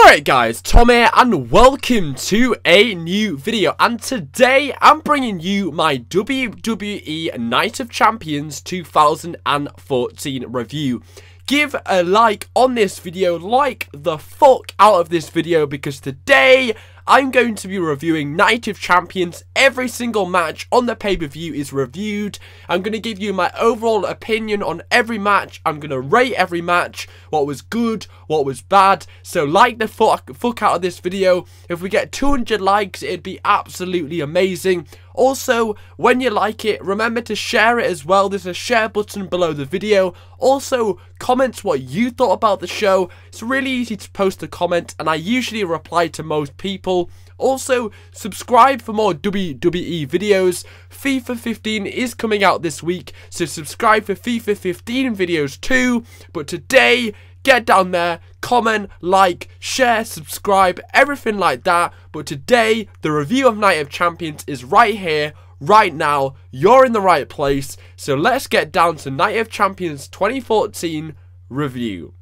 Alright guys, Tom here and welcome to a new video, and today I'm bringing you my WWE Night of Champions 2014 review. Give a like on this video, like the fuck out of this video, because today I'm going to be reviewing Night of Champions. Every single match on the pay-per-view is reviewed. I'm going to give you my overall opinion on every match. I'm going to rate every match, what was good, what was bad. So like the fuck out of this video. If we get 200 likes, it'd be absolutely amazing. Also, when you like it, remember to share it as well. There's a share button below the video. Also, comment what you thought about the show. It's really easy to post a comment, and I usually reply to most people. Also, subscribe for more WWE videos. FIFA 15 is coming out this week, so subscribe for FIFA 15 videos too. But today, get down there, comment, like, share, subscribe, everything like that. But today, the review of Night of Champions is right here, right now. You're in the right place. So let's get down to Night of Champions 2014 review.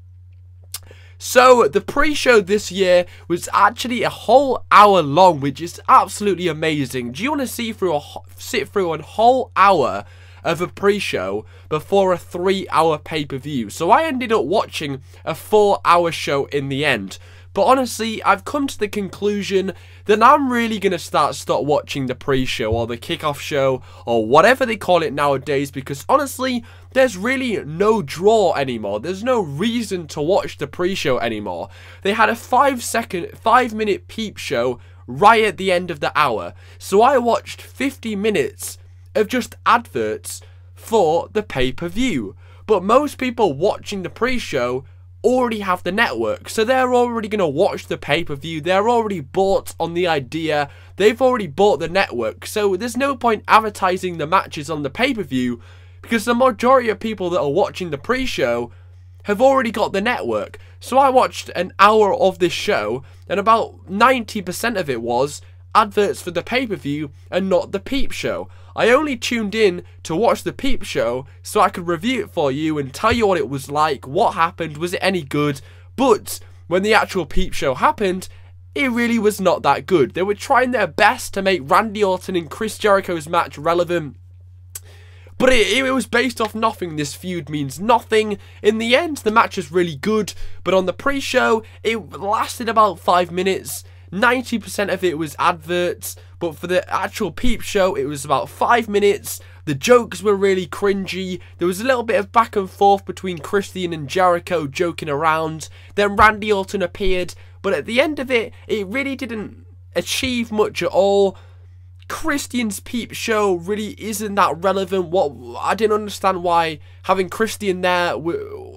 So, the pre-show this year was actually a whole hour long, which is absolutely amazing. Do you want to sit through a whole hour of a pre-show before a 3-hour pay-per-view? So I ended up watching a 4-hour show in the end. But honestly, I've come to the conclusion that I'm really going to stop watching the pre-show or the kickoff show or whatever they call it nowadays, because honestly, there's really no draw anymore. There's no reason to watch the pre-show anymore. They had a 5-minute peep show right at the end of the hour. So I watched 50 minutes of just adverts for the pay-per-view. But most people watching the pre-show already have the network, so they're already going to watch the pay-per-view. They're already bought on the idea. They've already bought the network, so there's no point advertising the matches on the pay-per-view, because the majority of people that are watching the pre-show have already got the network. So I watched an hour of this show, and about 90% of it was adverts for the pay-per-view and not the peep show. I only tuned in to watch the peep show so I could review it for you and tell you what it was like, what happened, was it any good. But when the actual peep show happened, it really was not that good. They were trying their best to make Randy Orton and Chris Jericho's match relevant, but it was based off nothing. This feud means nothing. In the end, the match was really good, but on the pre-show, it lasted about 5 minutes. 90% of it was adverts, but for the actual peep show, it was about 5 minutes. The jokes were really cringy. There was a little bit of back and forth between Christian and Jericho joking around. Then Randy Orton appeared, but at the end of it, it really didn't achieve much at all. Christian's peep show really isn't that relevant. I didn't understand why having Christian there.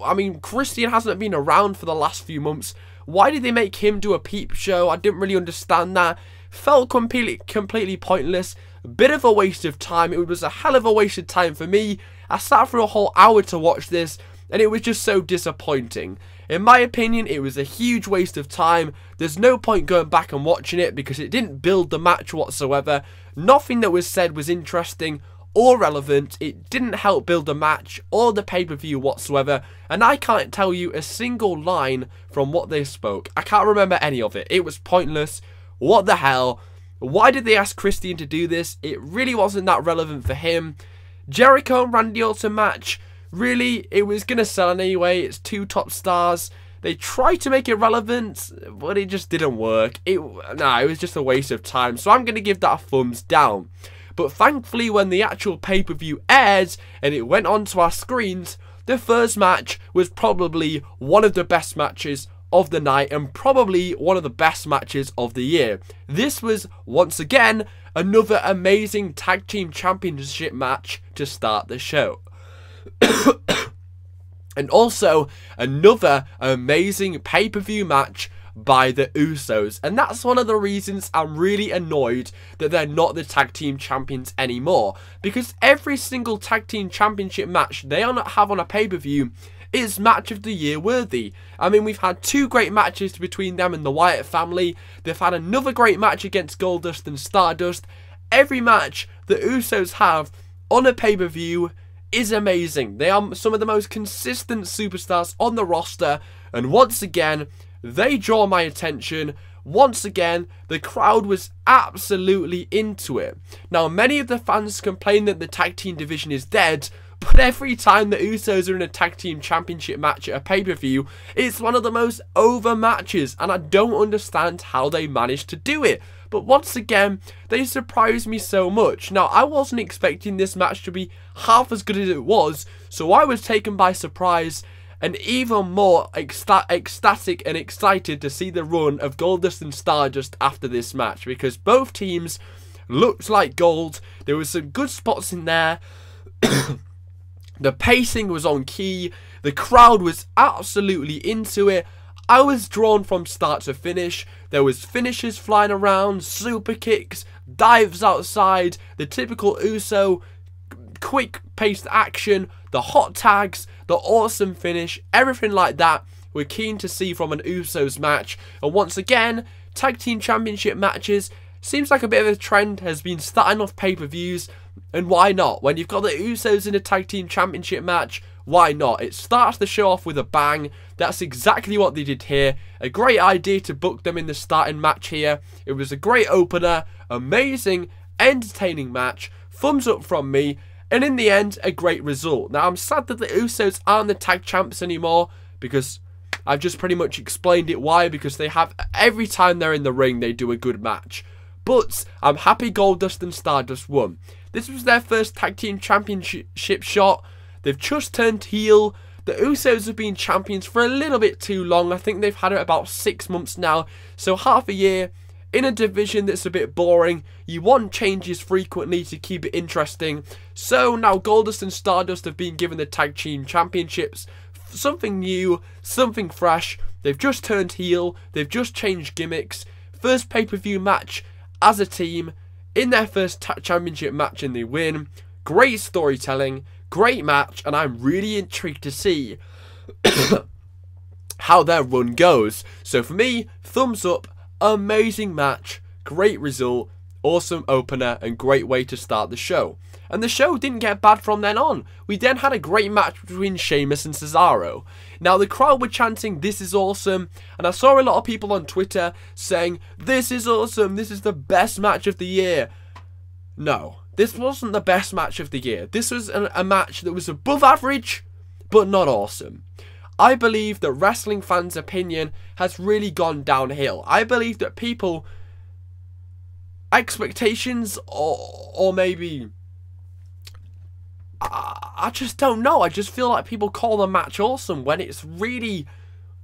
I mean, Christian hasn't been around for the last few months. Why did they make him do a peep show? I didn't really understand that. Felt completely pointless. A bit of a waste of time. It was a hell of a waste of time for me. I sat for a whole hour to watch this, and it was just so disappointing. In my opinion, it was a huge waste of time. There's no point going back and watching it because it didn't build the match whatsoever. Nothing that was said was interesting or relevant. It didn't help build the match or the pay-per-view whatsoever, and I can't tell you a single line from what they spoke. I can't remember any of it. It was pointless. What the hell? Why did they ask Christian to do this? It really wasn't that relevant for him. Jericho and Randy Orton match, really, it was gonna sell anyway. It's two top stars. They tried to make it relevant, but it just didn't work. It was just a waste of time, so I'm gonna give that a thumbs down. But thankfully, when the actual pay-per-view aired and it went onto our screens, the first match was probably one of the best matches of the night and probably one of the best matches of the year. This was, once again, another amazing tag team championship match to start the show. And also, another amazing pay-per-view match by the Usos, and that's one of the reasons I'm really annoyed that they're not the tag team champions anymore, because every single tag team championship match they have on a pay-per-view is match of the year worthy. I mean, we've had 2 great matches between them and the Wyatt family. They've had another great match against Goldust and Stardust. Every match the Usos have on a pay-per-view is amazing. They are some of the most consistent superstars on the roster, and once again, they draw my attention. Once again, the crowd was absolutely into it. Now, many of the fans complain that the tag team division is dead, but every time the Usos are in a tag team championship match at a pay-per-view, it's one of the most over matches, and I don't understand how they managed to do it. But once again, they surprised me so much. Now, I wasn't expecting this match to be half as good as it was, so I was taken by surprise and even more ecstatic and excited to see the run of Goldust and Stardust after this match, because both teams looked like gold. There were some good spots in there. The pacing was on key. The crowd was absolutely into it. I was drawn from start to finish. There was finishes flying around, super kicks, dives outside, the typical Uso quick-paced action, the hot tags, the awesome finish, everything like that we're keen to see from an Usos match. And once again, tag team championship matches seems like a bit of a trend, has been starting off pay-per-views, and why not? When you've got the Usos in a tag team championship match, why not? It starts the show off with a bang. That's exactly what they did here. A great idea to book them in the starting match here. It was a great opener, amazing, entertaining match. Thumbs up from me. And in the end, a great result. Now, I'm sad that the Usos aren't the tag champs anymore, because I've just pretty much explained it why. Because they have, every time they're in the ring, they do a good match. But I'm happy Goldust and Stardust won. This was their first tag team championship shot. They've just turned heel. The Usos have been champions for a little bit too long. I think they've had it about 6 months now. So half a year in a division that's a bit boring. You want changes frequently to keep it interesting. So now Goldust and Stardust have been given the tag team championships. Something new, something fresh. They've just turned heel. They've just changed gimmicks. First pay-per-view match as a team in their first championship match, and they win. Great storytelling. Great match, and I'm really intrigued to see how their run goes. So for me, thumbs up, amazing match, great result, awesome opener, and great way to start the show. And the show didn't get bad from then on. We then had a great match between Sheamus and Cesaro. Now the crowd were chanting, "This is awesome," and I saw a lot of people on Twitter saying, "This is awesome, this is the best match of the year." No. This wasn't the best match of the year. This was a match that was above average, but not awesome. I believe that wrestling fans' opinion has really gone downhill. I believe that people, expectations, or maybe, I just don't know. I just feel like people call the match awesome when it's really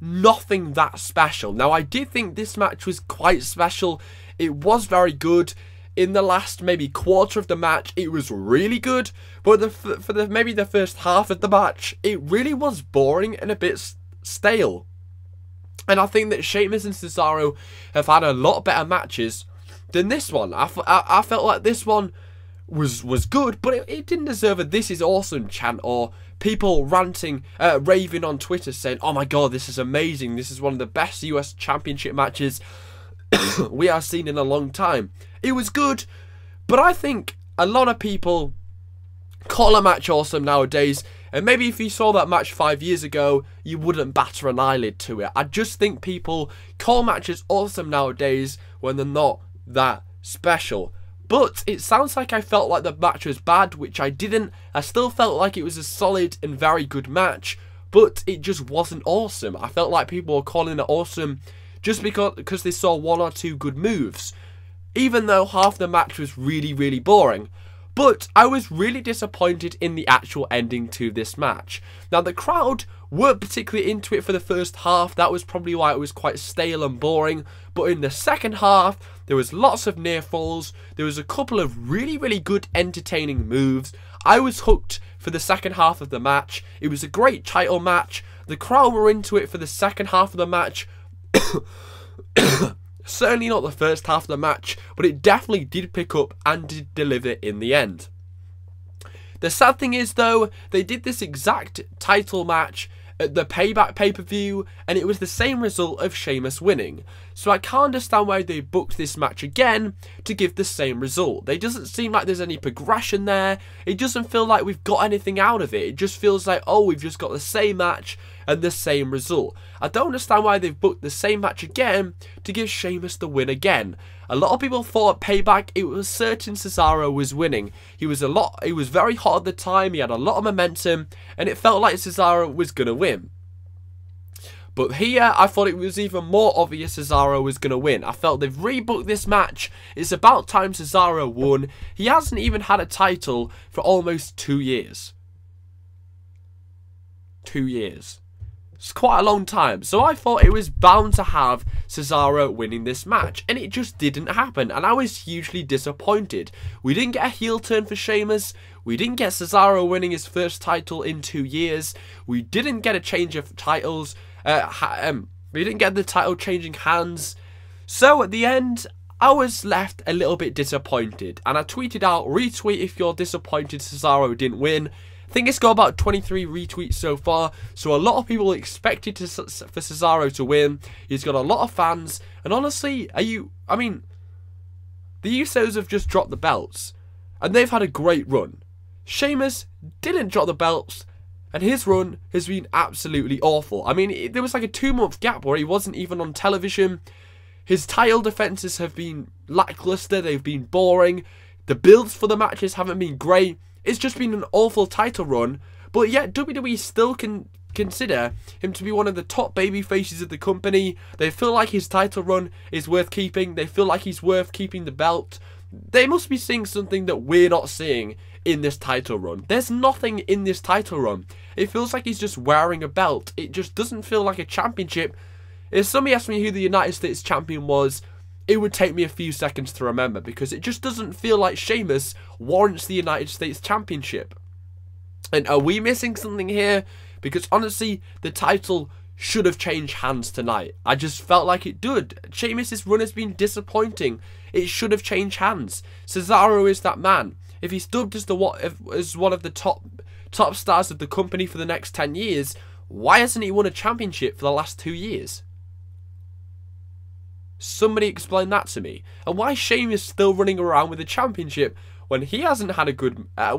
nothing that special. Now, I did think this match was quite special. It was very good. In the last maybe quarter of the match, it was really good, but maybe the first half of the match, it really was boring and a bit stale. And I think that Sheamus and Cesaro have had a lot better matches than this one. I felt like this one was good, but it didn't deserve a "this is awesome" chant, or people ranting, raving on Twitter saying, "Oh my god, this is amazing, this is one of the best US Championship matches we have seen in a long time." It was good, but I think a lot of people call a match awesome nowadays, and maybe if you saw that match 5 years ago, you wouldn't batter an eyelid to it. I just think people call matches awesome nowadays when they're not that special. But it sounds like I felt like the match was bad, which I didn't. I still felt like it was a solid and very good match, but it just wasn't awesome. I felt like people were calling it awesome just because they saw one or two good moves, even though half the match was really, really boring. But I was really disappointed in the actual ending to this match. Now, the crowd weren't particularly into it for the first half. That was probably why it was quite stale and boring. But in the second half, there was lots of near falls. There was a couple of really, really good entertaining moves. I was hooked for the second half of the match. It was a great title match. The crowd were into it for the second half of the match. Certainly not the first half of the match, but it definitely did pick up and did deliver in the end. The sad thing is, though, they did this exact title match at the Payback pay-per-view, and it was the same result of Sheamus winning. So I can't understand why they booked this match again to give the same result. It doesn't seem like there's any progression there. It doesn't feel like we've got anything out of it. It just feels like, oh, we've just got the same match. and the same result. I don't understand why they've booked the same match again to give Sheamus the win again. A lot of people thought at Payback it was certain Cesaro was winning. He was very hot at the time, he had a lot of momentum, and it felt like Cesaro was going to win. But here, I thought it was even more obvious Cesaro was going to win. I felt they've rebooked this match. It's about time Cesaro won. He hasn't even had a title for almost 2 years. 2 years. It's quite a long time. So I thought it was bound to have Cesaro winning this match. And it just didn't happen. And I was hugely disappointed. We didn't get a heel turn for Sheamus. We didn't get Cesaro winning his first title in 2 years. We didn't get a change of titles. We didn't get the title changing hands. So at the end, I was left a little bit disappointed. And I tweeted out, retweet if you're disappointed Cesaro didn't win. I think it's got about 23 retweets so far. So a lot of people expected for Cesaro to win. He's got a lot of fans. And honestly, the Usos have just dropped the belts. And they've had a great run. Sheamus didn't drop the belts. And his run has been absolutely awful. I mean, there was like a 2-month gap where he wasn't even on television. His title defenses have been lackluster. They've been boring. The builds for the matches haven't been great. It's just been an awful title run. But yet, WWE still can consider him to be one of the top baby faces of the company. They feel like his title run is worth keeping. They feel like he's worth keeping the belt. They must be seeing something that we're not seeing in this title run. There's nothing in this title run. It feels like he's just wearing a belt. It just doesn't feel like a championship. If somebody asked me who the United States champion was, it would take me a few seconds to remember, because it just doesn't feel like Sheamus warrants the United States championship. And are we missing something here? Because honestly, the title should have changed hands tonight. I just felt like it did. Sheamus' run has been disappointing. It should have changed hands. Cesaro is that man. If he's dubbed as one of the top stars of the company for the next 10 years, why hasn't he won a championship for the last 2 years? Somebody explain that to me. And why is Sheamus still running around with a championship when he hasn't had a good a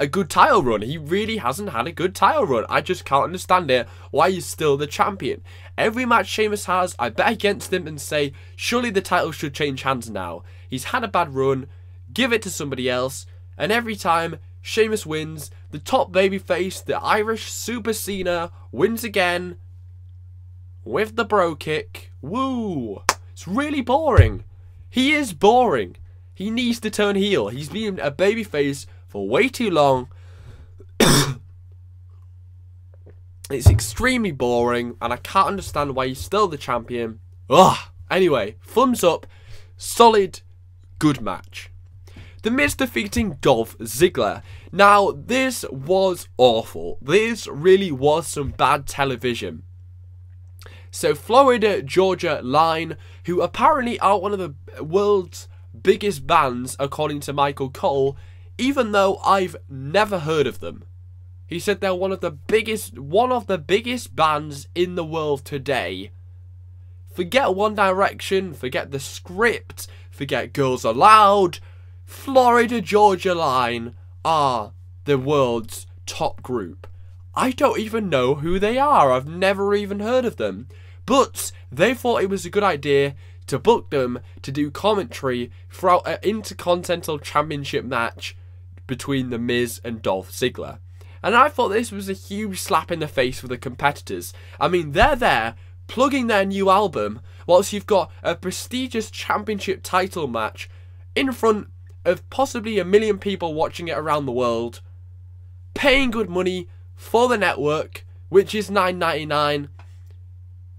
good title run? He really hasn't had a good title run. I just can't understand it. Why he's still the champion. Every match Sheamus has, I bet against him and say, surely the title should change hands now. He's had a bad run. Give it to somebody else. And every time Sheamus wins, the top babyface, the Irish Super Cena, wins again with the bro kick. Woo! It's really boring. He is boring. He needs to turn heel. He's been a babyface for way too long. It's extremely boring, and I can't understand why he's still the champion. Ugh. Anyway, thumbs up. Solid, good match. The Miz defeating Dolph Ziggler. Now, this was awful. This really was some bad television. So, Florida Georgia Line, who apparently are one of the world's biggest bands, according to Michael Cole, even though I've never heard of them. He said they're one of the biggest bands in the world today. Forget One Direction, forget the script, forget Girls Aloud. Florida Georgia Line are the world's top group. I don't even know who they are. I've never even heard of them. But they thought it was a good idea to book them to do commentary throughout an Intercontinental Championship match between The Miz and Dolph Ziggler. And I thought this was a huge slap in the face for the competitors. I mean, they're there plugging their new album whilst you've got a prestigious championship title match in front of possibly 1 million people watching it around the world, paying good money for the network, which is $9.99,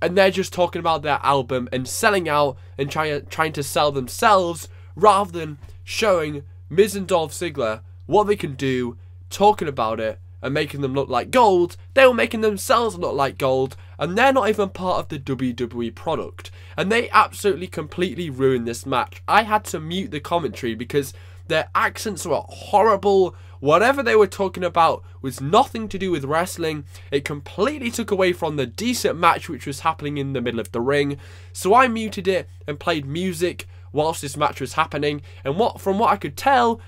and they're just talking about their album and selling out and trying to sell themselves rather than showing Miz and Dolph Ziggler what they can do, talking about it and making them look like gold. They were making themselves look like gold, and they're not even part of the WWE product. And they absolutely completely ruined this match. I had to mute the commentary because their accents were horrible. Whatever they were talking about was nothing to do with wrestling. It completely took away from the decent match which was happening in the middle of the ring. So I muted it and played music whilst this match was happening. And from what I could tell,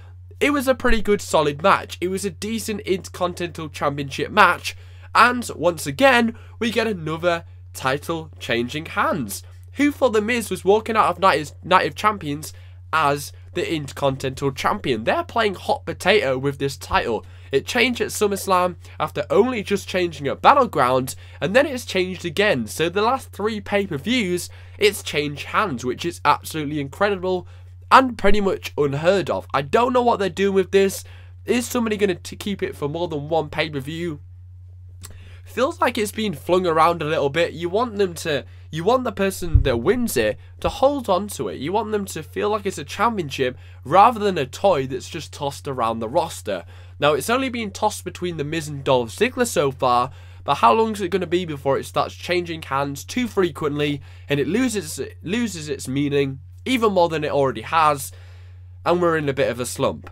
it was a pretty good solid match. It was a decent Intercontinental Championship match. And once again, we get another title changing hands. Who thought The Miz was walking out of Night of Champions as the Intercontinental Champion? They're playing hot potato with this title. It changed at SummerSlam after only just changing at Battleground, and then it's changed again. So the last 3 pay-per-views, it's changed hands, which is absolutely incredible and pretty much unheard of. I don't know what they're doing with this. Is somebody going to keep it for more than 1 pay-per-view? Feels like it's being flung around a little bit. You want the person that wins it to hold on to it. You want them to feel like it's a championship rather than a toy that's just tossed around the roster. Now, it's only been tossed between The Miz and Dolph Ziggler so far, but how long is it going to be before it starts changing hands too frequently and it loses its meaning even more than it already has, and we're in a bit of a slump?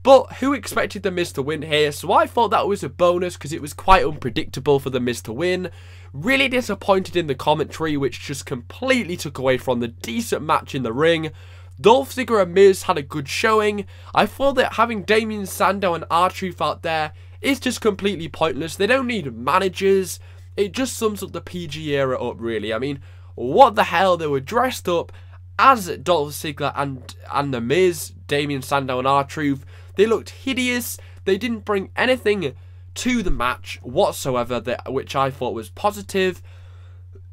But who expected The Miz to win here? So I thought that was a bonus because it was quite unpredictable for The Miz to win. Really disappointed in the commentary, which just completely took away from the decent match in the ring. Dolph Ziggler and Miz had a good showing. I thought that having Damien Sandow and R-Truth out there is just completely pointless. They don't need managers. It just sums up the PG era up, really. I mean, what the hell? They were dressed up as Dolph Ziggler and The Miz, Damien Sandow and R-Truth. They looked hideous. They didn't bring anything to the match whatsoever, which I thought was positive.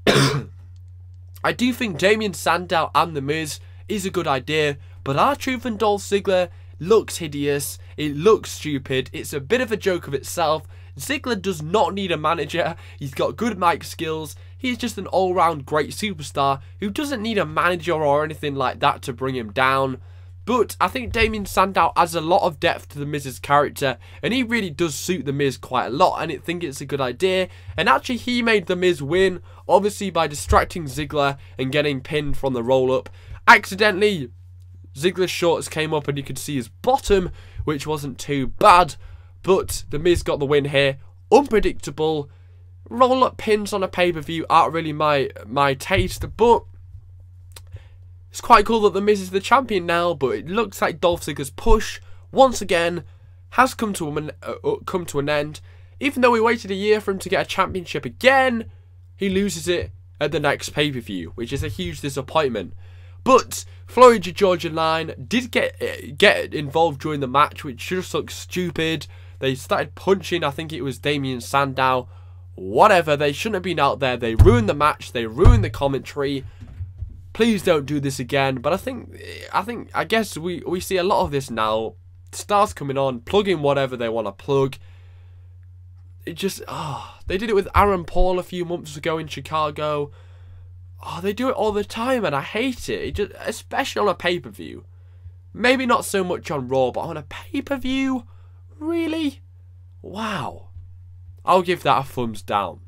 I do think Damien Sandow and The Miz is a good idea, but R-Truth and Dolph Ziggler looks hideous. It looks stupid. It's a bit of a joke of itself. Ziggler does not need a manager. He's got good mic skills. He's just an all-round great superstar who doesn't need a manager or anything like that to bring him down. But I think Damien Sandow adds a lot of depth to The Miz's character, and he really does suit The Miz quite a lot, and I think it's a good idea. And actually, he made The Miz win, obviously by distracting Ziggler and getting pinned from the roll-up. Accidentally, Ziggler's shorts came up and you could see his bottom, which wasn't too bad, but The Miz got the win here. Unpredictable. Roll-up pins on a pay-per-view aren't really my taste, but it's quite cool that The Miz is the champion now. But it looks like Dolph Ziggler's push, once again, has come to an end. Even though we waited a year for him to get a championship again, he loses it at the next pay-per-view, which is a huge disappointment. But Florida Georgia Line did get involved during the match, which just looks stupid. They started punching, I think it was Damien Sandow. Whatever, they shouldn't have been out there. They ruined the match, they ruined the commentary. Please don't do this again. But I guess we see a lot of this now. Stars coming on, plugging whatever they want to plug. It just, they did it with Aaron Paul a few months ago in Chicago. They do it all the time, and I hate it. It just, especially on a pay-per-view. Maybe not so much on Raw, but on a pay-per-view? Really? Wow. I'll give that a thumbs down.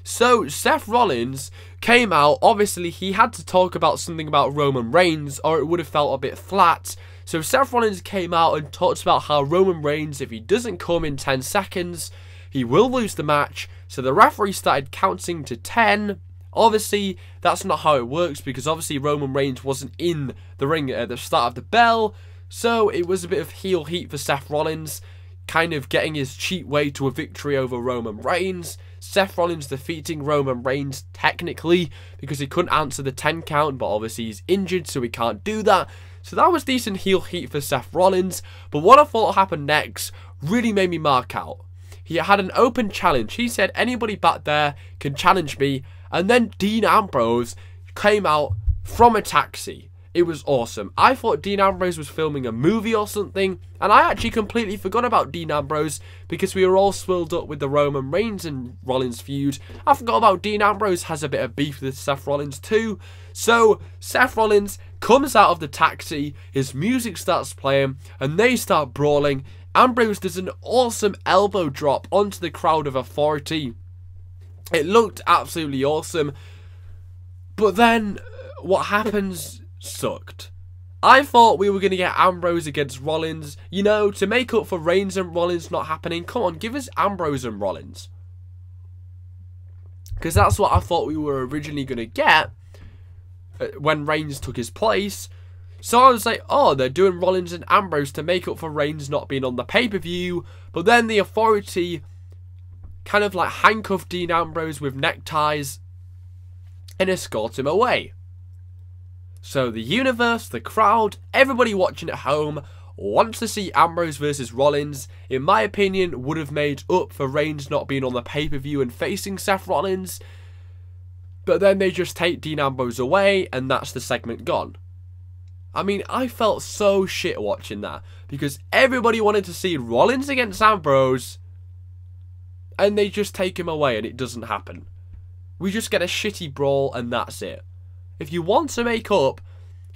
So, Seth Rollins came out. Obviously, he had to talk about something about Roman Reigns, or it would have felt a bit flat. So, Seth Rollins came out and talked about how Roman Reigns, if he doesn't come in 10 seconds, he will lose the match. So, the referee started counting to 10. Obviously, that's not how it works, because obviously Roman Reigns wasn't in the ring at the start of the bell. So, it was a bit of heel heat for Seth Rollins, kind of getting his cheat way to a victory over Roman Reigns. Seth Rollins defeating Roman Reigns technically because he couldn't answer the 10 count, but obviously he's injured, so he can't do that. So that was decent heel heat for Seth Rollins. But what I thought happened next really made me mark out. He had an open challenge. He said, anybody back there can challenge me. And then Dean Ambrose came out from a taxi. It was awesome. I thought Dean Ambrose was filming a movie or something, and I actually completely forgot about Dean Ambrose because we were all swilled up with the Roman Reigns and Rollins feud. I forgot about Dean Ambrose has a bit of beef with Seth Rollins too. So Seth Rollins comes out of the taxi, his music starts playing, and they start brawling. Ambrose does an awesome elbow drop onto the crowd of authority. It looked absolutely awesome. But then what happens sucked. I thought we were going to get Ambrose against Rollins, you know, to make up for Reigns and Rollins not happening. Come on, give us Ambrose and Rollins. Because that's what I thought we were originally going to get when Reigns took his place. So I was like, oh, they're doing Rollins and Ambrose to make up for Reigns not being on the pay-per-view. But then the Authority kind of like handcuffed Dean Ambrose with neckties and escort him away. So the universe, the crowd, everybody watching at home wants to see Ambrose versus Rollins. In my opinion, would have made up for Reigns not being on the pay-per-view and facing Seth Rollins. But then they just take Dean Ambrose away and that's the segment gone. I mean, I felt so shit watching that because everybody wanted to see Rollins against Ambrose and they just take him away and it doesn't happen. We just get a shitty brawl and that's it. If you want to make up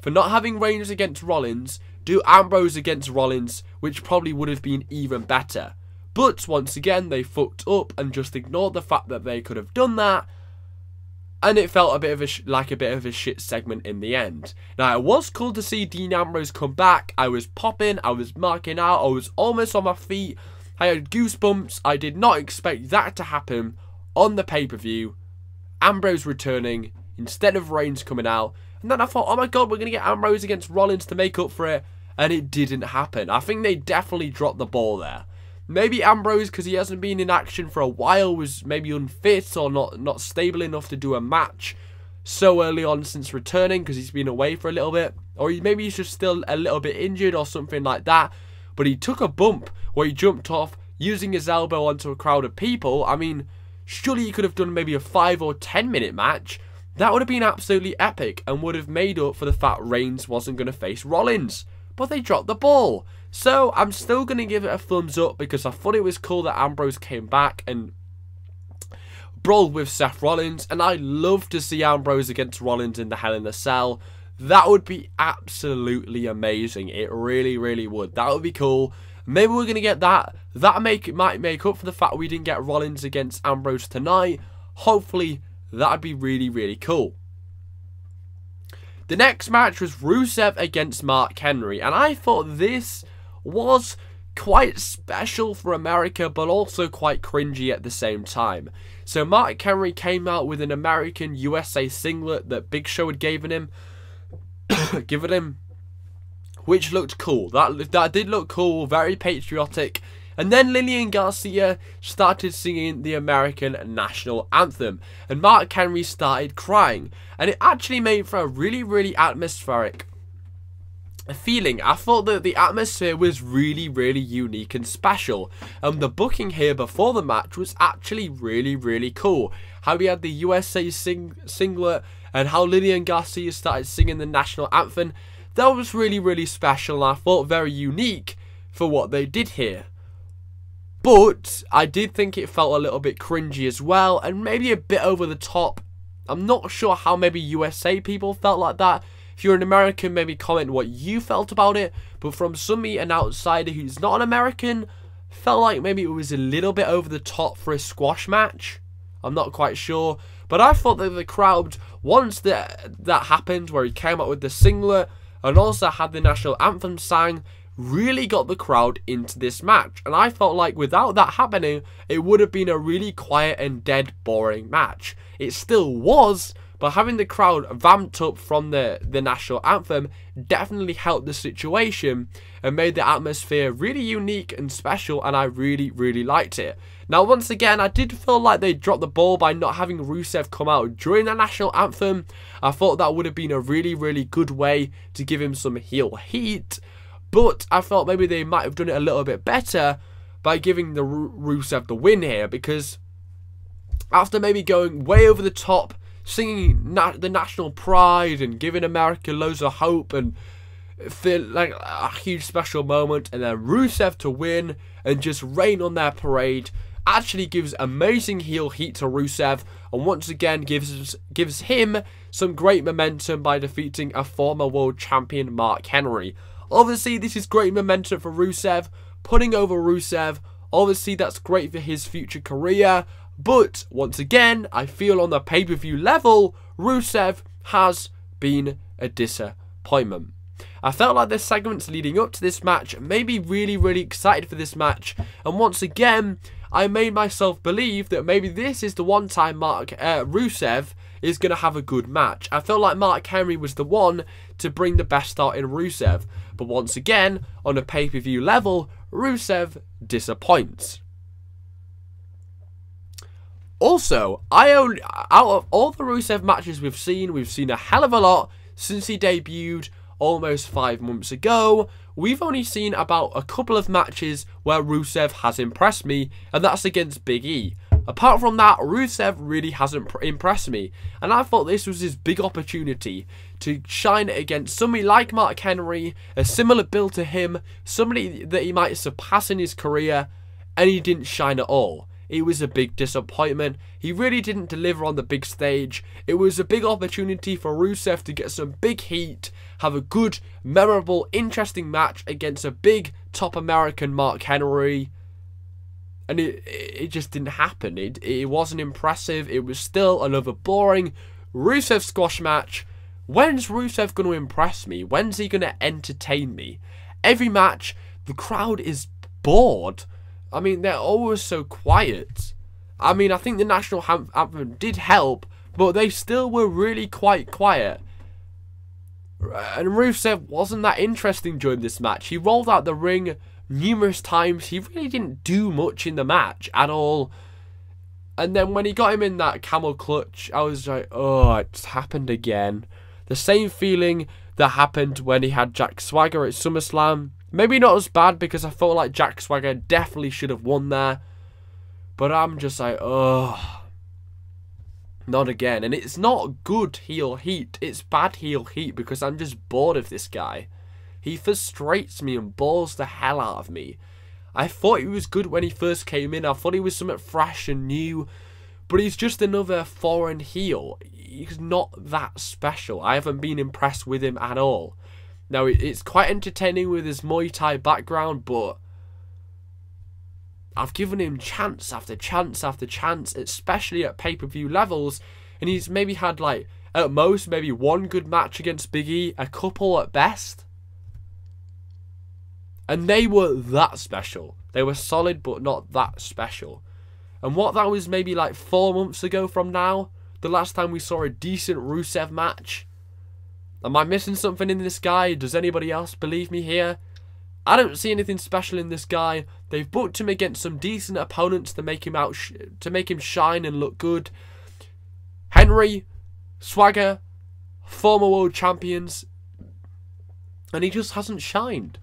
for not having Reigns against Rollins, do Ambrose against Rollins, which probably would have been even better. But once again, they fucked up and just ignored the fact that they could have done that. And it felt a bit of a shit segment in the end. Now, it was cool to see Dean Ambrose come back. I was popping, I was marking out, I was almost on my feet. I had goosebumps. I did not expect that to happen on the pay-per-view. Ambrose returning instead of Reigns coming out. And then I thought, oh my god, we're going to get Ambrose against Rollins to make up for it. And it didn't happen. I think they definitely dropped the ball there. Maybe Ambrose, because he hasn't been in action for a while, was maybe unfit or not stable enough to do a match so early on since returning because he's been away for a little bit. Or maybe he's just still a little bit injured or something like that. But he took a bump where he jumped off using his elbow onto a crowd of people. I mean, surely he could have done maybe a 5 or 10 minute match. That would have been absolutely epic and would have made up for the fact Reigns wasn't going to face Rollins. But they dropped the ball. So I'm still going to give it a thumbs up because I thought it was cool that Ambrose came back and brawled with Seth Rollins. And I love to see Ambrose against Rollins in the Hell in a Cell. That would be absolutely amazing. It really, really would. That would be cool. Maybe we're going to get that. That might make up for the fact we didn't get Rollins against Ambrose tonight. Hopefully, that would be really, really cool. The next match was Rusev against Mark Henry. And I thought this was quite special for America, but also quite cringy at the same time. So Mark Henry came out with an American USA singlet that Big Show had given him, which looked cool. That did look cool, very patriotic. And then Lillian Garcia started singing the American national anthem, and Mark Henry started crying, and it actually made for a really, really atmospheric feeling. I thought that the atmosphere was really, really unique and special. The booking here before the match was actually really, really cool. How we had the USA singlet and how Lillian Garcia started singing the national anthem. That was really, really special and I thought very unique for what they did here. But I did think it felt a little bit cringy as well and maybe a bit over the top. I'm not sure how maybe USA people felt like that. If you're an American, maybe comment what you felt about it. But from an outsider who's not an American, felt like maybe it was a little bit over the top for a squash match. I'm not quite sure. But I thought that the crowd, once that happened, where he came out with the singlet and also had the national anthem sang, really got the crowd into this match. And I felt like without that happening, it would have been a really quiet and dead, boring match. It still was, but having the crowd vamped up from the national anthem definitely helped the situation and made the atmosphere really unique and special, and I really, really liked it. Now, once again, I did feel like they dropped the ball by not having Rusev come out during the national anthem. I thought that would have been a really, really good way to give him some heel heat, but I felt maybe they might have done it a little bit better by giving the Rusev the win here, because after maybe going way over the top, singing the national pride and giving America loads of hope and feel like a huge special moment, and then Rusev to win and just rain on their parade actually gives amazing heel heat to Rusev, and once again gives him some great momentum by defeating a former world champion Mark Henry. Obviously, this is great momentum for Rusev, putting over Rusev. Obviously, that's great for his future career. But, once again, I feel on the pay-per-view level, Rusev has been a disappointment. I felt like the segments leading up to this match made me really, really excited for this match. And once again, I made myself believe that maybe this is the one time Rusev is going to have a good match. I felt like Mark Henry was the one to bring the best out in Rusev. But once again, on a pay-per-view level, Rusev disappoints. Also, out of all the Rusev matches we've seen a hell of a lot since he debuted almost 5 months ago. We've only seen about a couple of matches where Rusev has impressed me, and that's against Big E. Apart from that, Rusev really hasn't impressed me, and I thought this was his big opportunity to shine against somebody like Mark Henry, a similar build to him, somebody that he might surpass in his career, and he didn't shine at all. It was a big disappointment. He really didn't deliver on the big stage. It was a big opportunity for Rusev to get some big heat, have a good, memorable, interesting match against a big, top American Mark Henry. And it just didn't happen. It wasn't impressive. It was still another boring Rusev squash match. When's Rusev going to impress me? When's he going to entertain me? Every match, the crowd is bored. I mean, they're always so quiet. I mean, I think the national anthem did help, but they still were really quite quiet. And Rusev wasn't that interesting during this match. He rolled out the ring numerous times. He really didn't do much in the match at all. And then when he got him in that camel clutch, I was like, oh, it's happened again. The same feeling that happened when he had Jack Swagger at SummerSlam. Maybe not as bad, because I felt like Jack Swagger definitely should have won there. But I'm just like, oh, not again. And it's not good heel heat. It's bad heel heat, because I'm just bored of this guy. He frustrates me and bores the hell out of me. I thought he was good when he first came in. I thought he was something fresh and new. But he's just another foreign heel. He's not that special. I haven't been impressed with him at all. Now, it's quite entertaining with his Muay Thai background, but I've given him chance after chance after chance, especially at pay-per-view levels, and he's maybe had, like, at most, maybe one good match against Big E, a couple at best. And they were that special. They were solid, but not that special. And what that was maybe like 4 months ago from now, the last time we saw a decent Rusev match. Am I missing something in this guy? Does anybody else believe me here? I don't see anything special in this guy. They've booked him against some decent opponents to make him shine and look good. Henry, Swagger, former world champions, and he just hasn't shined.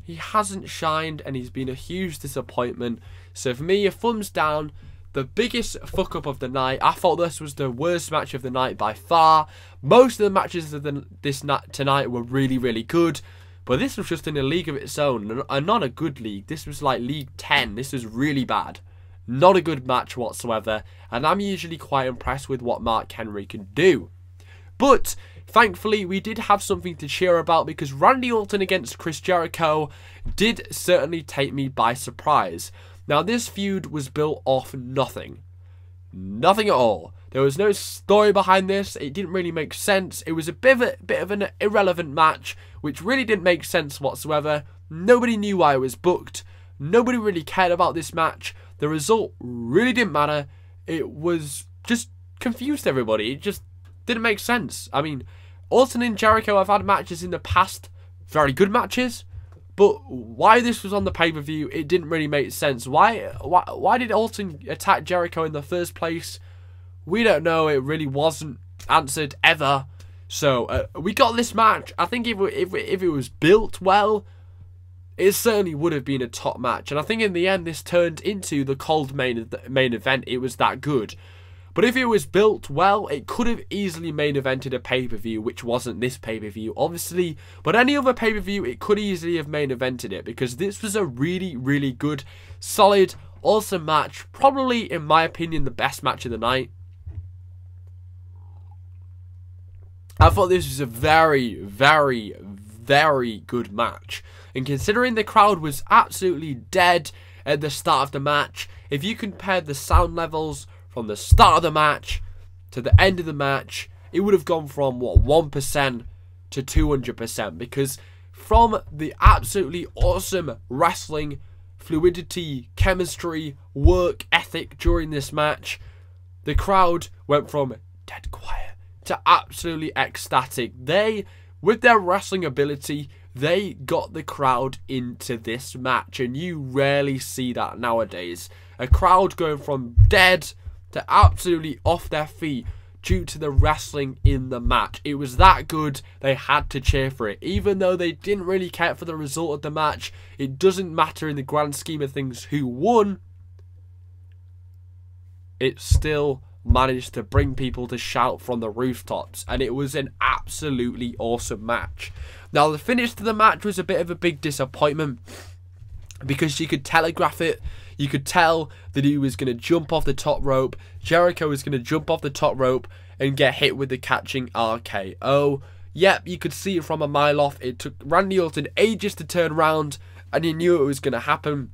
He hasn't shined, and he's been a huge disappointment. So for me, a thumbs down. The biggest fuck up of the night. I thought this was the worst match of the night by far. Most of the matches of this night tonight were really, really good. But this was just in a league of its own, and not a good league. This was like League 10. This was really bad. Not a good match whatsoever. And I'm usually quite impressed with what Mark Henry can do. But thankfully, we did have something to cheer about, because Randy Orton against Chris Jericho did certainly take me by surprise. Now, this feud was built off nothing. Nothing at all. There was no story behind this. It didn't really make sense. It was a bit of an irrelevant match, which really didn't make sense whatsoever. Nobody knew why it was booked. Nobody really cared about this match. The result really didn't matter. It was just confused everybody. It just didn't make sense. I mean, Orton and Jericho have had matches in the past. Very good matches. But why this was on the pay-per-view, it didn't really make sense. Why did Orton attack Jericho in the first place? We don't know. It really wasn't answered ever. So we got this match. I think if it was built well, it certainly would have been a top match. And I think in the end, this turned into the cold main event. It was that good. But if it was built well, it could have easily main evented a pay-per-view, which wasn't this pay-per-view, obviously. But any other pay-per-view, it could easily have main evented it, because this was a really, really good, solid, awesome match. Probably, in my opinion, the best match of the night. I thought this was a very, very, very good match. And considering the crowd was absolutely dead at the start of the match, if you compare the sound levels from the start of the match to the end of the match, it would have gone from, what, 1% to 200%. Because from the absolutely awesome wrestling, fluidity, chemistry, work ethic during this match, the crowd went from dead quiet to absolutely ecstatic. They, with their wrestling ability, they got the crowd into this match, and you rarely see that nowadays. A crowd going from dead to absolutely off their feet due to the wrestling in the match. It was that good, they had to cheer for it. Even though they didn't really care for the result of the match, it doesn't matter in the grand scheme of things who won. It still managed to bring people to shout from the rooftops, and it was an absolutely awesome match. Now, the finish to the match was a bit of a big disappointment because you could telegraph it. You could tell that he was going to jump off the top rope. Jericho was going to jump off the top rope and get hit with the catching RKO. Yep, you could see it from a mile off. It took Randy Orton ages to turn around, and he knew it was going to happen.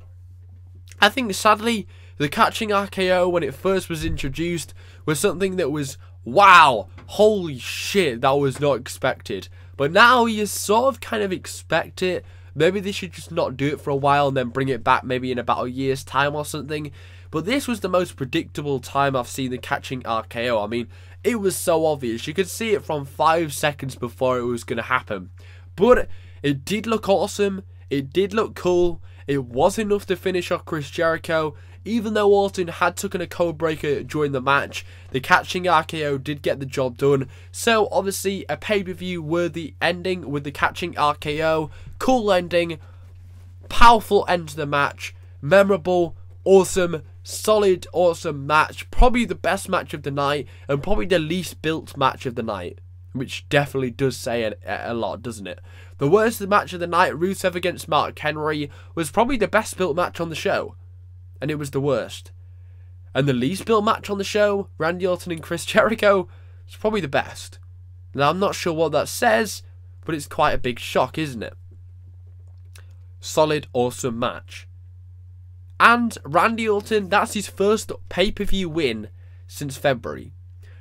I think, sadly, the catching RKO, when it first was introduced, was something that was, wow, holy shit, that was not expected. But now you sort of kind of expect it. Maybe they should just not do it for a while and then bring it back maybe in about a year's time or something. But this was the most predictable time I've seen the catching RKO. I mean, it was so obvious. You could see it from 5 seconds before it was going to happen. But it did look awesome. It did look cool. It was enough to finish off Chris Jericho. Even though Orton had taken a code breaker during the match, the catching RKO did get the job done. So obviously a pay-per-view worthy ending with the catching RKO. Cool ending. Powerful end to the match. Memorable. Awesome. Solid. Awesome match. Probably the best match of the night. And probably the least built match of the night. Which definitely does say a lot, doesn't it? The worst match of the night, Rusev against Mark Henry, was probably the best built match on the show. And it was the worst. And the least built match on the show, Randy Orton and Chris Jericho, was probably the best. Now, I'm not sure what that says, but it's quite a big shock, isn't it? Solid, awesome match. And Randy Orton, that's his first pay-per-view win since February.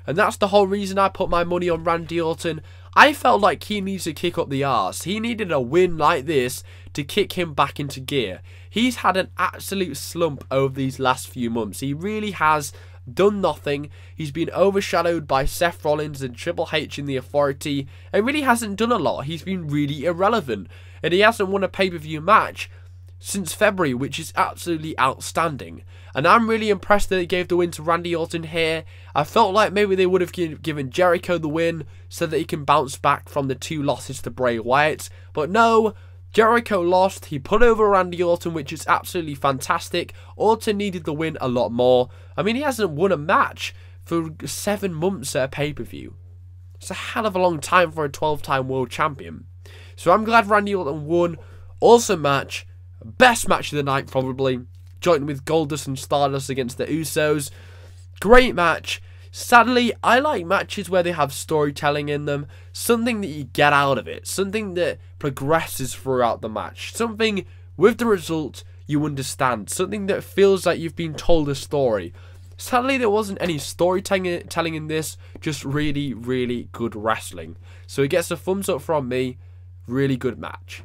And that's the whole reason I put my money on Randy Orton. I felt like he needs to kick up the arse. He needed a win like this to kick him back into gear. He's had an absolute slump over these last few months. He really has done nothing. He's been overshadowed by Seth Rollins and Triple H in the Authority and really hasn't done a lot. He's been really irrelevant. And he hasn't won a pay-per-view match since February, which is absolutely outstanding. And I'm really impressed that they gave the win to Randy Orton here. I felt like maybe they would have given Jericho the win so that he can bounce back from the 2 losses to Bray Wyatt. But no, Jericho lost. He put over Randy Orton, which is absolutely fantastic. Orton needed the win a lot more. I mean, he hasn't won a match for 7 months at a pay-per-view. It's a hell of a long time for a 12-time world champion. So I'm glad Randy Orton won. Awesome match. Best match of the night, probably. Joined with Goldust and Stardust against the Usos. Great match. Sadly, I like matches where they have storytelling in them. Something that you get out of it. Something that progresses throughout the match. Something with the result you understand. Something that feels like you've been told a story. Sadly, there wasn't any storytelling in this. Just really, really good wrestling. So it gets a thumbs up from me. Really good match.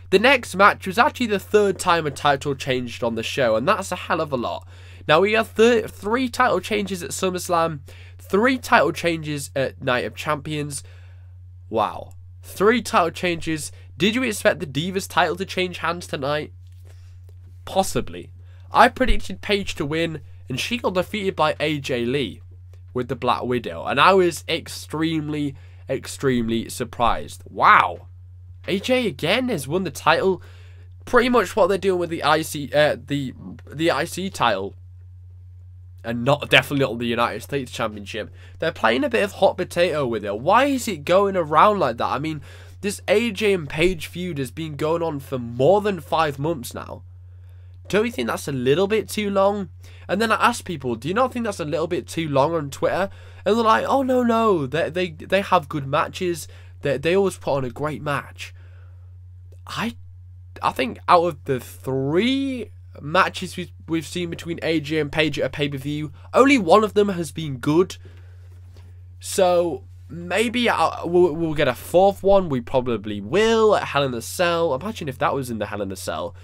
The next match was actually the 3rd time a title changed on the show, and that's a hell of a lot. Now, we had 3 title changes at SummerSlam, 3 title changes at Night of Champions. Wow. 3 title changes. Did you expect the Divas title to change hands tonight? Possibly. I predicted Paige to win, and she got defeated by AJ Lee with the Black Widow, and I was extremely, extremely surprised. Wow. AJ again has won the title. Pretty much what they're doing with the IC title, and definitely not the United States Championship. They're playing a bit of hot potato with it. Why is it going around like that? I mean, this AJ and Paige feud has been going on for more than 5 months now. Don't you think that's a little bit too long? And then I asked people, do you not think that's a little bit too long on Twitter? And they're like, oh no, they have good matches. They always put on a great match. I think out of the 3 matches we've seen between AJ and Paige at a pay-per-view, only one of them has been good. So maybe we'll get a 4th one. We probably will at Hell in a Cell. Imagine if that was in the Hell in a Cell.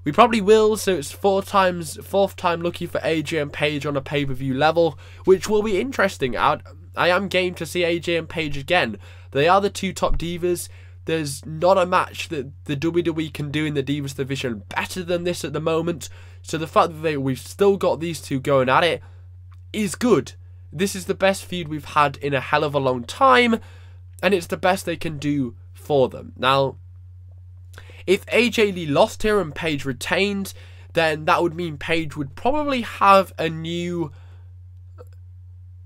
We probably will, so it's fourth time lucky for AJ and Paige on a pay-per-view level, which will be interesting. I am game to see AJ and Paige again. They are the two top divas. There's not a match that the WWE can do in the Divas division better than this at the moment. So the fact that we've still got these two going at it is good. This is the best feud we've had in a hell of a long time, and it's the best they can do for them. Now, if AJ Lee lost here and Paige retained, then that would mean Paige would probably have a new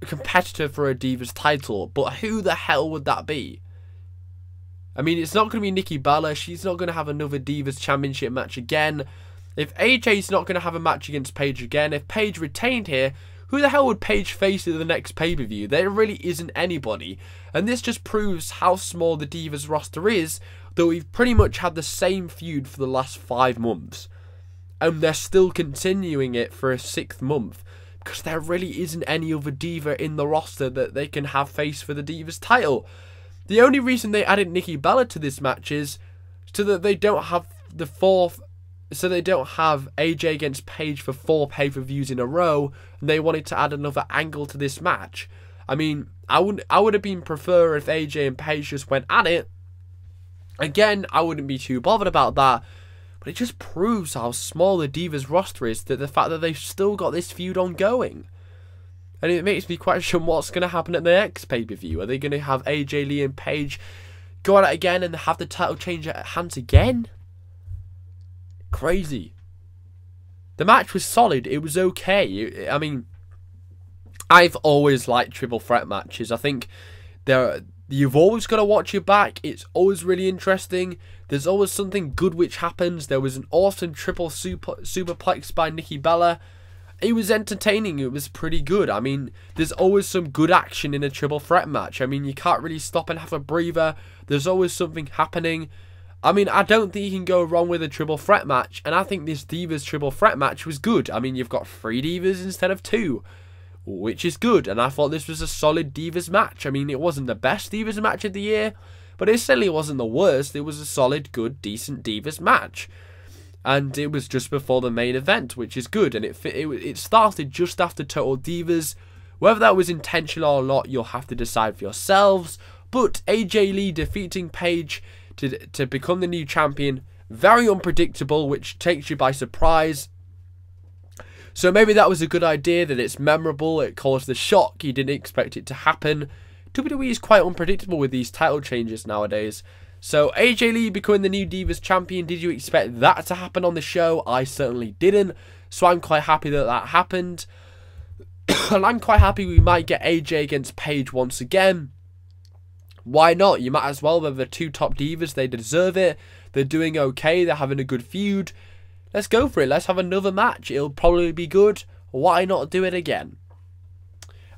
competitor for a Divas title. But who the hell would that be? I mean, it's not going to be Nikki Bella. She's not going to have another Divas Championship match again. If AJ's not going to have a match against Paige again, if Paige retained here, who the hell would Paige face at the next pay-per-view? There really isn't anybody. And this just proves how small the Divas roster is, though we've pretty much had the same feud for the last 5 months. And they're still continuing it for a 6th month, because there really isn't any other diva in the roster that they can have face for the Divas title. The only reason they added Nikki Bella to this match is so that they don't have AJ against Paige for 4 pay-per-views in a row, and they wanted to add another angle to this match. I mean, I would have been prefer if AJ and Paige just went at it. Again, I wouldn't be too bothered about that, but it just proves how small the Divas roster is, that the fact that they've still got this feud ongoing. And it makes me question what's going to happen at the next pay-per-view. Are they going to have AJ Lee and Paige go at it again and have the title change at hands again? Crazy. The match was solid. It was okay. I mean, I've always liked triple threat matches. I think you've always got to watch your back. It's always really interesting. There's always something good which happens. There was an awesome triple superplex by Nikki Bella. It was entertaining. It was pretty good. I mean, there's always some good action in a triple threat match. I mean, you can't really stop and have a breather. There's always something happening. I mean, I don't think you can go wrong with a triple threat match, and I think this Divas triple threat match was good. I mean, you've got 3 Divas instead of 2, which is good, and I thought this was a solid Divas match. I mean, it wasn't the best Divas match of the year, but it certainly wasn't the worst. It was a solid, good, decent Divas match, and it was just before the main event, which is good, and it started just after Total Divas. Whether that was intentional or not, you'll have to decide for yourselves, but AJ Lee defeating Paige to become the new champion, very unpredictable, which takes you by surprise. So maybe that was a good idea, that it's memorable, it caused the shock, you didn't expect it to happen. WWE is quite unpredictable with these title changes nowadays. So AJ Lee becoming the new Divas champion, did you expect that to happen on the show? I certainly didn't, so I'm quite happy that that happened. And I'm quite happy we might get AJ against Paige once again. Why not? You might as well. They're the 2 top divas. They deserve it. They're doing okay. They're having a good feud. Let's go for it. Let's have another match. It'll probably be good. Why not do it again?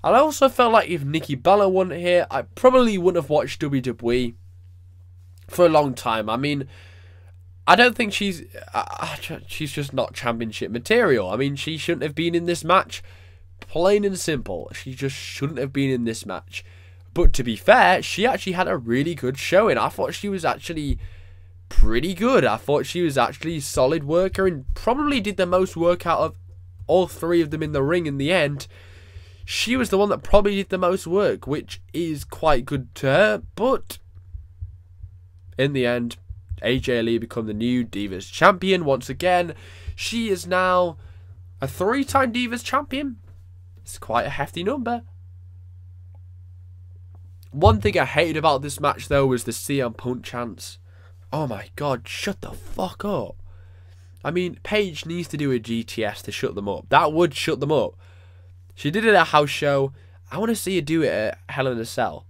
And I also felt like if Nikki Bella won here, I probably wouldn't have watched WWE for a long time. I mean, I don't think she's just not championship material. I mean, she shouldn't have been in this match. Plain and simple. She just shouldn't have been in this match. But to be fair, she actually had a really good showing. I thought she was actually pretty good. I thought she was actually a solid worker and probably did the most work out of all 3 of them in the ring in the end. She was the one that probably did the most work, which is quite good to her. But in the end, AJ Lee become the new Divas champion once again. She is now a 3-time Divas champion. It's quite a hefty number. One thing I hated about this match, though, was the CM Punk chants. Oh my god, shut the fuck up. I mean, Paige needs to do a GTS to shut them up. That would shut them up. She did it at a house show. I want to see her do it at Hell in a Cell.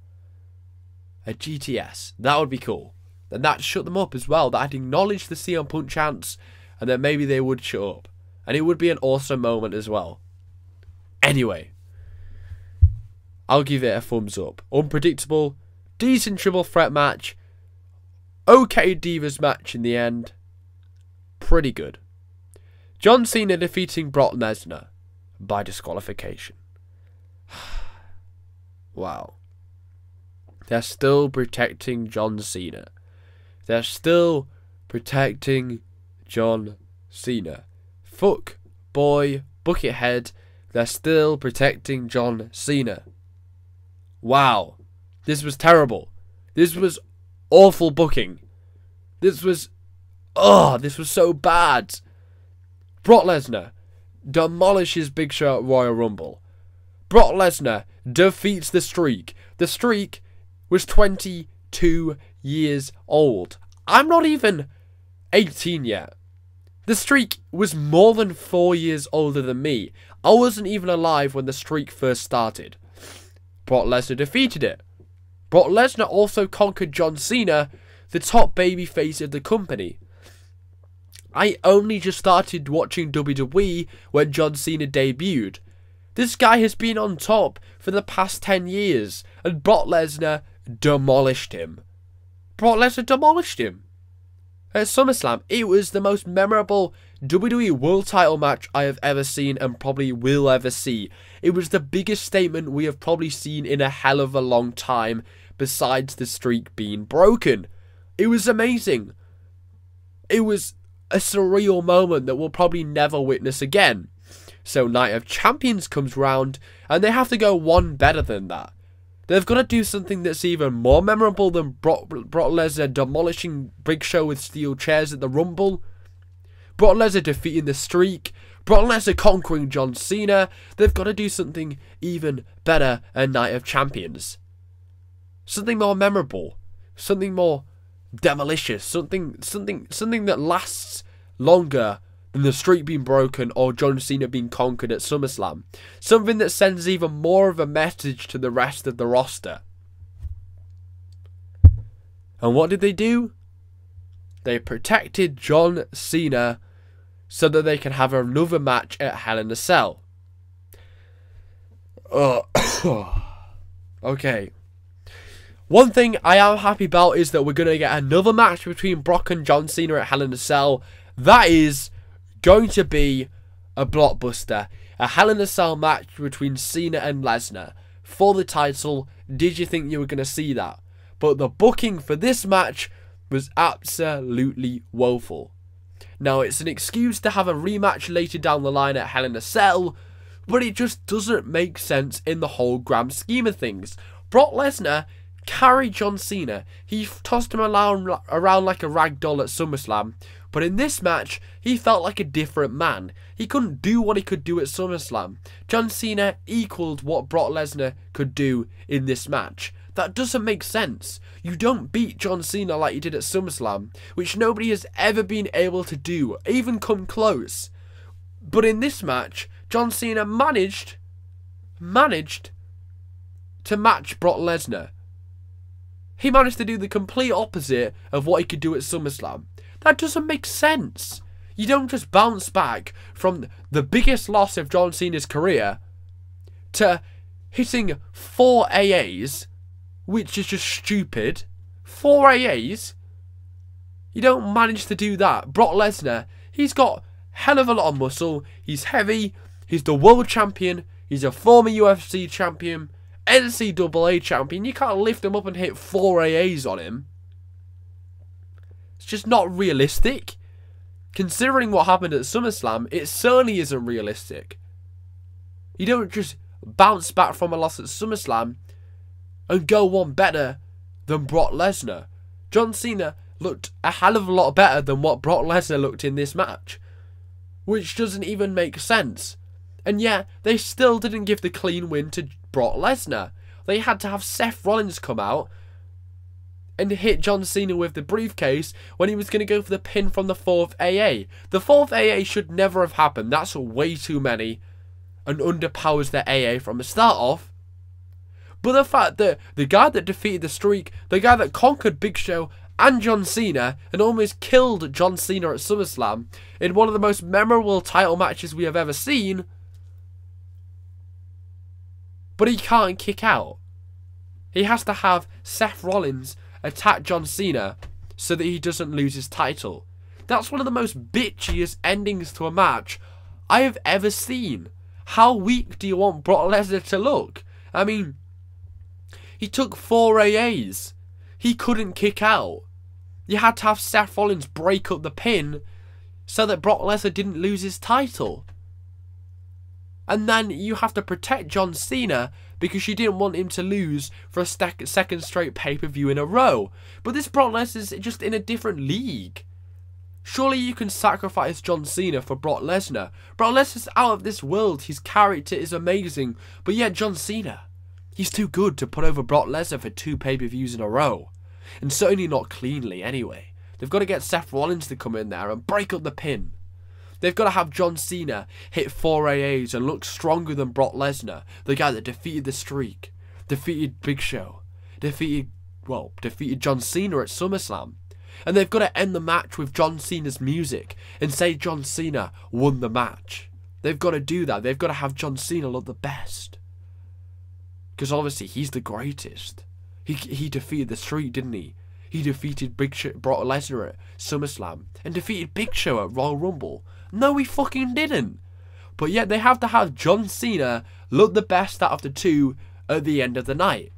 A GTS. That would be cool. And that shut them up as well. That'd acknowledge the CM Punk chants, and then maybe they would shut up. And it would be an awesome moment as well. Anyway, I'll give it a thumbs up. Unpredictable, decent triple threat match, okay Divas match in the end, pretty good. John Cena defeating Brock Lesnar by disqualification. Wow. They're still protecting John Cena. They're still protecting John Cena. Fuck, boy, Buckethead, they're still protecting John Cena. Wow. This was terrible. This was awful booking. This was so bad. Brock Lesnar demolishes Big Show at Royal Rumble. Brock Lesnar defeats the Streak. The Streak was 22 years old. I'm not even 18 yet. The Streak was more than 4 years older than me. I wasn't even alive when the Streak first started. Brock Lesnar defeated it. Brock Lesnar also conquered John Cena, the top babyface of the company. I only just started watching WWE when John Cena debuted. This guy has been on top for the past 10 years, and Brock Lesnar demolished him. Brock Lesnar demolished him. At SummerSlam, it was the most memorable WWE World title match I have ever seen and probably will ever see. It was the biggest statement we have probably seen in a hell of a long time, besides the streak being broken. It was amazing. It was a surreal moment that we'll probably never witness again. So Night of Champions comes round, and they have to go one better than that. They've got to do something that's even more memorable than Brock Lesnar demolishing Big Show with steel chairs at the Rumble, Brock Lesnar defeating the Streak, Brock Lesnar conquering John Cena. They've got to do something even better at Night of Champions. Something more memorable, something more demolicious, something that lasts longer than the streak being broken or John Cena being conquered at SummerSlam. Something that sends even more of a message to the rest of the roster. And what did they do? They protected John Cena so that they can have another match at Hell in a Cell. Okay. One thing I am happy about is that we're going to get another match between Brock and John Cena at Hell in a Cell. That is going to be a blockbuster. A Hell in a Cell match between Cena and Lesnar for the title. Did you think you were going to see that? But the booking for this match was absolutely woeful. Now, it's an excuse to have a rematch later down the line at Hell in a Cell, but it just doesn't make sense in the whole grand scheme of things. Brock Lesnar carried John Cena. He tossed him around like a rag doll at SummerSlam, but in this match, he felt like a different man. He couldn't do what he could do at SummerSlam. John Cena equaled what Brock Lesnar could do in this match. That doesn't make sense. You don't beat John Cena like you did at SummerSlam, which nobody has ever been able to do, even come close. But in this match, John Cena managed to match Brock Lesnar. He managed to do the complete opposite of what he could do at SummerSlam. That doesn't make sense. You don't just bounce back from the biggest loss of John Cena's career to hitting 4 AAs, which is just stupid. 4 AAs? You don't manage to do that. Brock Lesnar, he's got hell of a lot of muscle. He's heavy. He's the world champion. He's a former UFC champion. NCAA champion. You can't lift him up and hit 4 AAs on him. It's just not realistic. Considering what happened at SummerSlam, it certainly isn't realistic. You don't just bounce back from a loss at SummerSlam and go one better than Brock Lesnar. John Cena looked a hell of a lot better than what Brock Lesnar looked in this match, which doesn't even make sense. And yet, they still didn't give the clean win to Brock Lesnar. They had to have Seth Rollins come out and hit John Cena with the briefcase when he was going to go for the pin from the 4th AA. The 4th AA should never have happened. That's way too many and underpowers their AA from the start off. But the fact that the guy that defeated the Streak, the guy that conquered Big Show and John Cena and almost killed John Cena at SummerSlam in one of the most memorable title matches we have ever seen, but he can't kick out. He has to have Seth Rollins attack John Cena so that he doesn't lose his title. That's one of the most bitchiest endings to a match I have ever seen. How weak do you want Brock Lesnar to look? I mean, he took 4 AAs. He couldn't kick out. You had to have Seth Rollins break up the pin. so that Brock Lesnar didn't lose his title. And then you have to protect John Cena because you didn't want him to lose for a second straight pay-per-view in a row. But this Brock Lesnar is just in a different league. Surely you can sacrifice John Cena for Brock Lesnar. Brock Lesnar's out of this world. His character is amazing. But yet John Cena, he's too good to put over Brock Lesnar for 2 pay-per-views in a row. And certainly not cleanly anyway. They've got to get Seth Rollins to come in there and break up the pin. They've got to have John Cena hit 4 AAs and look stronger than Brock Lesnar, the guy that defeated The Streak, defeated Big Show, defeated John Cena at SummerSlam. And they've got to end the match with John Cena's music and say John Cena won the match. They've got to do that. They've got to have John Cena look the best. Because obviously he's the greatest. He defeated The Streak, didn't he? He defeated Brock Lesnar at SummerSlam and defeated Big Show at Royal Rumble. No, he fucking didn't. But yet they have to have John Cena look the best out of the 2 at the end of the night.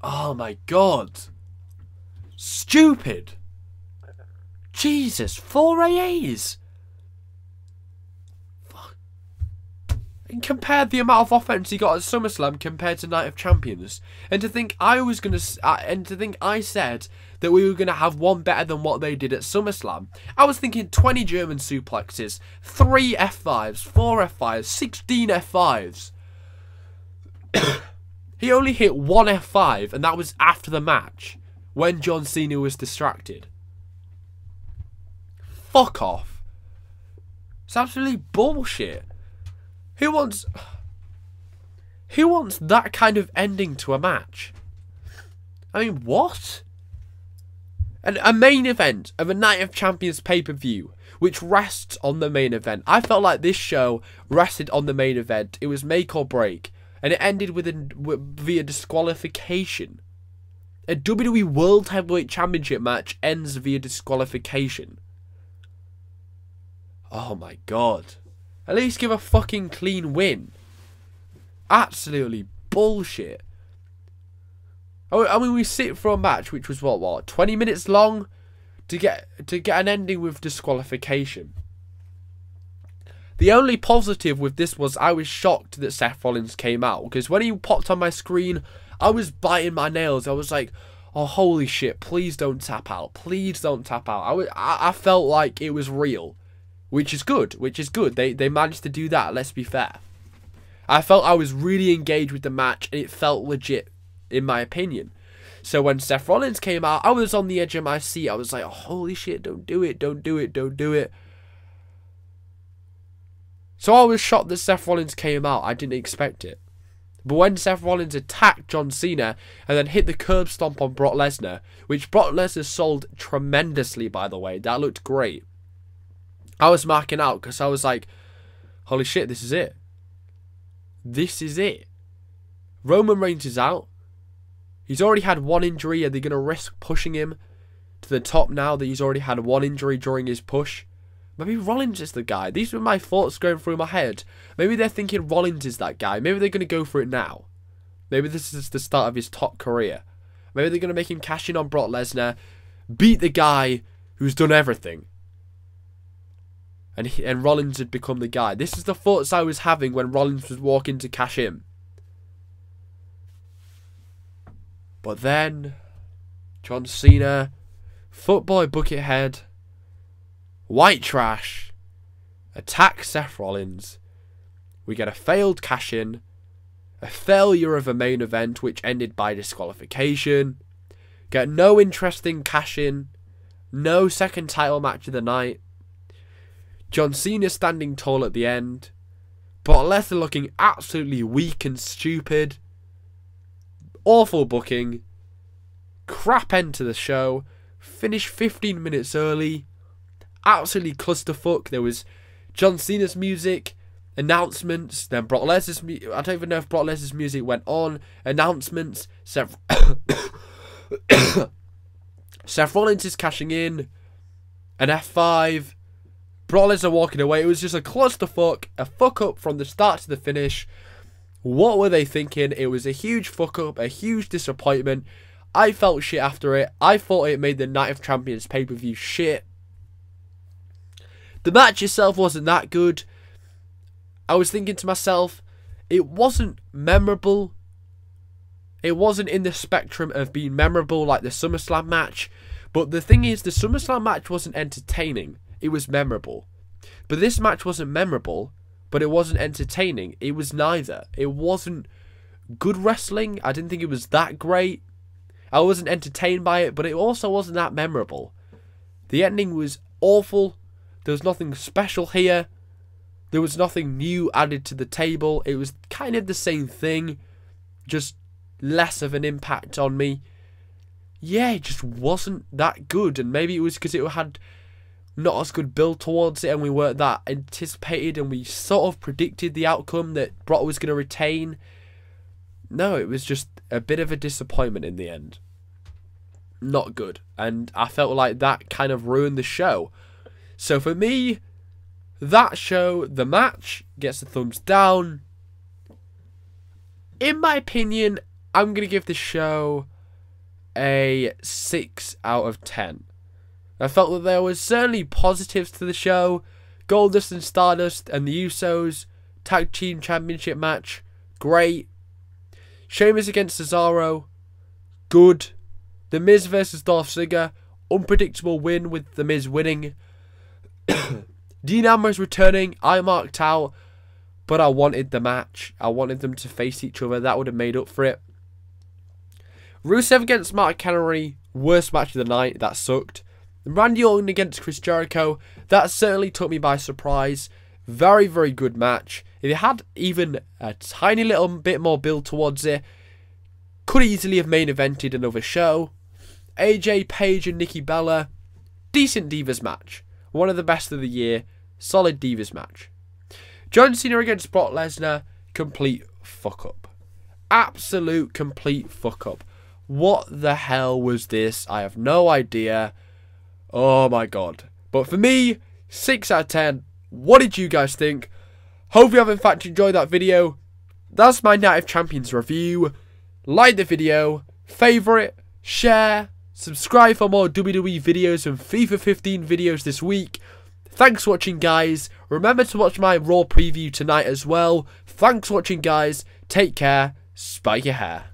Oh my god. Stupid. Jesus, 4 AAs. Fuck. And compare the amount of offense he got at SummerSlam compared to Night of Champions. And to think I said that we were going to have one better than what they did at SummerSlam. I was thinking 20 German suplexes, 3 F5s, 4 F5s, 16 F5s. He only hit 1 F5 and that was after the match, when John Cena was distracted. Fuck off. It's absolutely bullshit. Who wants that kind of ending to a match? I mean, what? And a main event of a Night of Champions pay-per-view, which rests on the main event. I felt like this show rested on the main event. It was make or break. And it ended via disqualification. A WWE World Heavyweight Championship match ends via disqualification. Oh my god. At least give a fucking clean win. Absolutely bullshit. I mean, we sit for a match which was what 20 minutes long to get an ending with disqualification. The only positive with this was I was shocked that Seth Rollins came out, because when he popped on my screen, I was biting my nails. I was like, oh holy shit, please don't tap out. Please don't tap out. I felt like it was real, which is good. They managed to do that, let's be fair. I felt I was really engaged with the match and it felt legit, in my opinion. So when Seth Rollins came out, I was on the edge of my seat. I was like, oh, holy shit, don't do it, don't do it, don't do it. So I was shocked that Seth Rollins came out. I didn't expect it. But when Seth Rollins attacked John Cena and then hit the curb stomp on Brock Lesnar, which Brock Lesnar sold tremendously, by the way, that looked great. I was marking out because I was like, holy shit, this is it. This is it. Roman Reigns is out. He's already had 1 injury. Are they going to risk pushing him to the top now that he's already had 1 injury during his push? Maybe Rollins is the guy. These were my thoughts going through my head. Maybe they're thinking Rollins is that guy. Maybe they're going to go for it now. Maybe this is the start of his top career. Maybe they're going to make him cash in on Brock Lesnar, beat the guy who's done everything. And Rollins had become the guy. This is the thoughts I was having when Rollins was walking to cash in. But then, John Cena, Footboy Buckethead, White Trash, attack Seth Rollins. We get a failed cash-in, a failure of a main event which ended by disqualification, get no interesting cash-in, no second title match of the night, John Cena standing tall at the end, Brock Lesnar looking absolutely weak and stupid, awful booking, crap end to the show, finish 15 minutes early, absolutely clusterfuck. There was John Cena's music, announcements, then Brock Lesnar's I don't even know if Brock Lesnar's music went on, announcements, Seth Rollins is cashing in, an F5, Brock Lesnar walking away. It was just a clusterfuck, a fuck up from the start to the finish. What were they thinking? It was a huge fuck up, a huge disappointment. I felt shit after it. I thought it made the Night of Champions pay-per-view shit. The match itself wasn't that good. I was thinking to myself, it wasn't memorable. It wasn't in the spectrum of being memorable like the SummerSlam match. But the thing is, the SummerSlam match wasn't entertaining. It was memorable. But this match wasn't memorable, but it wasn't entertaining. It was neither. It wasn't good wrestling. I didn't think it was that great. I wasn't entertained by it, but it also wasn't that memorable. The ending was awful. There was nothing special here. There was nothing new added to the table. It was kind of the same thing, just less of an impact on me. Yeah, it just wasn't that good, and maybe it was because it had not as good build towards it, and we weren't that anticipated, and we sort of predicted the outcome that Brock was going to retain. No, it was just a bit of a disappointment in the end. Not good, and I felt like that kind of ruined the show. So for me, that show, the match, gets a thumbs down. In my opinion, I'm going to give the show a 6 out of 10. I felt that there was certainly positives to the show. Goldust and Stardust and the Usos Tag Team Championship match, great. Sheamus against Cesaro, good. The Miz versus Dolph Ziggler, unpredictable win with The Miz winning. Dean Ambrose returning, I marked out, but I wanted the match. I wanted them to face each other. That would have made up for it. Rusev against Mark Henry, worst match of the night. That sucked. Randy Orton against Chris Jericho, that certainly took me by surprise. Very, very good match. If it had even a tiny little bit more build towards it, could easily have main evented another show. AJ, Paige and Nikki Bella, decent Divas match. One of the best of the year. Solid Divas match. John Cena against Brock Lesnar, complete fuck up. Absolute complete fuck up. What the hell was this? I have no idea. Oh my god. But for me, 6 out of 10. What did you guys think? Hope you have in fact enjoyed that video. That's my Night of Champions review. Like the video, favourite, share, subscribe for more WWE videos and FIFA 15 videos this week. Thanks for watching, guys. Remember to watch my Raw preview tonight as well. Thanks for watching, guys. Take care. Spike your hair.